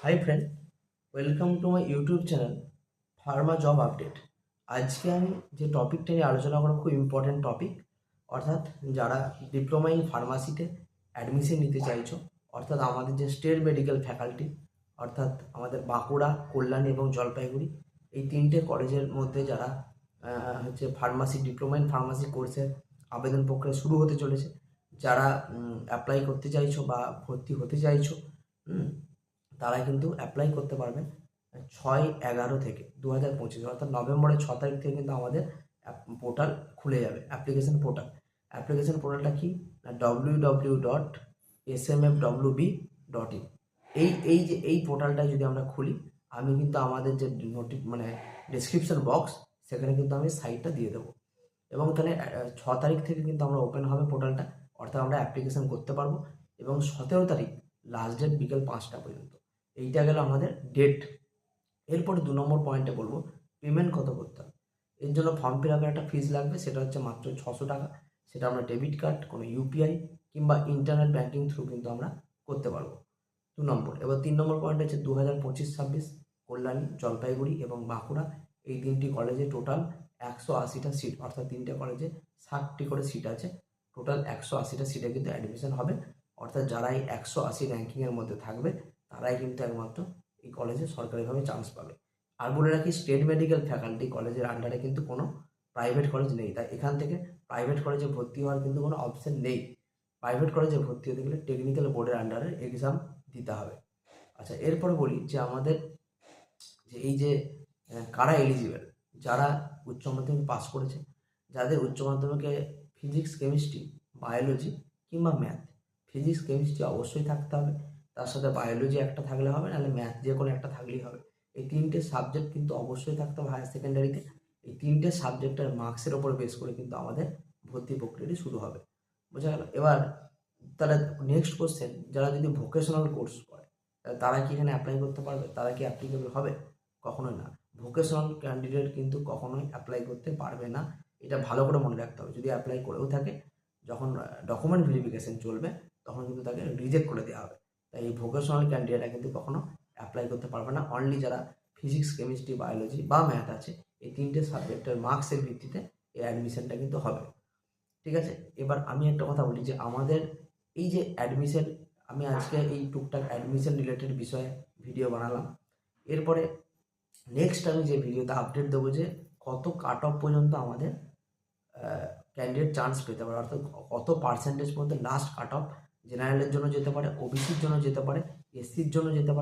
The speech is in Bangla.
Hi friend, welcome to my YouTube channel Pharma job update. আজকে আমি যে টপিকটা নিয়ে আলোচনা করব খুব ইম্পর্ট্যান্ট টপিক, অর্থাৎ যারা ডিপ্লোমা ইন ফার্মাসিতে অ্যাডমিশন নিতে চাইছো, অর্থাৎ আমাদের যে স্টেট মেডিকেল ফ্যাকাল্টি, অর্থাৎ আমাদের বাঁকুড়া, কল্যাণী এবং জলপাইগুড়ি, এই তিনটে কলেজের মধ্যে যারা হচ্ছে ফার্মাসি ডিপ্লোমা ইন ফার্মাসি কোর্সের আবেদন প্রক্রিয়া শুরু হতে চলেছে, যারা অ্যাপ্লাই করতে চাইছো বা ভর্তি হতে চাইছো, তারা কিন্তু অ্যাপ্লাই করতে পারবেন 6/11 থেকে 2025, অর্থাৎ নভেম্বরের 6 তারিখ থেকে কিন্তু আমাদের পোর্টাল খুলে যাবে, অ্যাপ্লিকেশন পোর্টালটা কি না www.smfwb.in। এই পোর্টালটা যদি আমরা খুলি, আমি কিন্তু আমাদের যে ডেসক্রিপশন বক্স, সেখানে কিন্তু আমি সাইটটা দিয়ে দেবো। এবং তাহলে 6 তারিখ থেকে কিন্তু আমরা ওপেন হবে পোর্টালটা, অর্থাৎ আমরা অ্যাপ্লিকেশন করতে পারবো। এবং 17 তারিখ লাস্ট ডেট বিকেল 5টা পর্যন্ত। এইটা গেল আমাদের ডেট। এরপরে 2 নম্বর পয়েন্টে বলবো পেমেন্ট কত করতে হবে। এর জন্য ফর্ম ফিল আপের একটা ফিস লাগবে, সেটা হচ্ছে মাত্র 600 টাকা। সেটা আমরা ডেবিট কার্ড, কোনো ইউপিআই কিংবা ইন্টারনেট ব্যাঙ্কিং থ্রু কিন্তু আমরা করতে পারবো। 2 নম্বর। এবার 3 নম্বর পয়েন্ট হচ্ছে 2025-26 কল্যাণী, জলপাইগুড়ি এবং বাঁকুড়া, এই তিনটি কলেজে টোটাল 180টা সিট, অর্থাৎ তিনটে কলেজে 60টি করে সিট আছে। টোটাল 180টা সিটে কিন্তু অ্যাডমিশন হবে, অর্থাৎ যারা এই 180 র্যাঙ্কিংয়ের মধ্যে থাকবে তারাই কিন্তু একমাত্র এই কলেজে সরকারিভাবে চান্স পাবে। আর বলে রাখি, স্টেট মেডিকেল ফ্যাকাল্টি কলেজের আন্ডারে কিন্তু কোনো প্রাইভেট কলেজ নেই, তাই এখান থেকে প্রাইভেট কলেজে ভর্তি হওয়ার কিন্তু কোনো অপশন নেই। প্রাইভেট কলেজে ভর্তি হতে গেলে টেকনিক্যাল বোর্ডের আন্ডারে এক্সাম দিতে হবে। আচ্ছা, এরপরে বলি যে আমাদের যে এই যে কারা এলিজিবল, যারা উচ্চ মাধ্যমিক পাস করেছে, যাদের উচ্চ মাধ্যমিকে ফিজিক্স, কেমিস্ট্রি, বায়োলজি কিংবা ম্যাথ, ফিজিক্স কেমিস্ট্রি অবশ্যই থাকতে হবে, তার সাথে বায়োলজি একটা থাকলে হবে, নাহলে ম্যাথ যে কোনো একটা থাকলেই হবে। এই তিনটে সাবজেক্ট কিন্তু অবশ্যই থাকতে হবে হায়ার সেকেন্ডারিতে। এই তিনটে সাবজেক্টের মার্কসের ওপর বেস করে কিন্তু আমাদের ভর্তি প্রক্রিয়াটি শুরু হবে। বোঝা গেল? এবার তাহলে নেক্সট কোশ্চেন, যারা যদি ভোকেশনাল কোর্স করে তারা কি এখানে অ্যাপ্লাই করতে পারবে? তারা কি অ্যাপ্লিকেবল হবে? কখনোই না। ভোকেশনাল ক্যান্ডিডেট কিন্তু কখনোই অ্যাপ্লাই করতে পারবে না, এটা ভালো করে মনে রাখতে হবে। যদি অ্যাপ্লাই করেও থাকে, যখন ডকুমেন্ট ভেরিফিকেশন চলবে তখন কিন্তু তাকে রিজেক্ট করে দেওয়া হবে। তাই এই ভোকেশনাল ক্যান্ডিডেটরা কিন্তু কখনো অ্যাপ্লাই করতে পারবে না। অনলি যারা ফিজিক্স, কেমিস্ট্রি, বায়োলজি বা ম্যাথ আছে, এই তিনটে সাবজেক্টের মার্কসের ভিত্তিতে এই অ্যাডমিশনটা কিন্তু হবে। ঠিক আছে? এবার আমি একটা কথা বলি যে আমাদের এই যে অ্যাডমিশন, আমি আজকে এই টুকটাক অ্যাডমিশন রিলেটেড বিষয়ে ভিডিও বানালাম। এরপরে নেক্সট আমি যে ভিডিওতে আপডেট দেবো যে কত কাট অফ পর্যন্ত আমাদের ক্যান্ডিডেট চান্স পেতে পারে, অর্থাৎ কত পার্সেন্টেজ পর্যন্ত লাস্ট কাট অফ জেনারেলের জন্য যেতে পারে, ওবিসির জন্য যেতে পারে, এসসির জন্য যেতে পারে।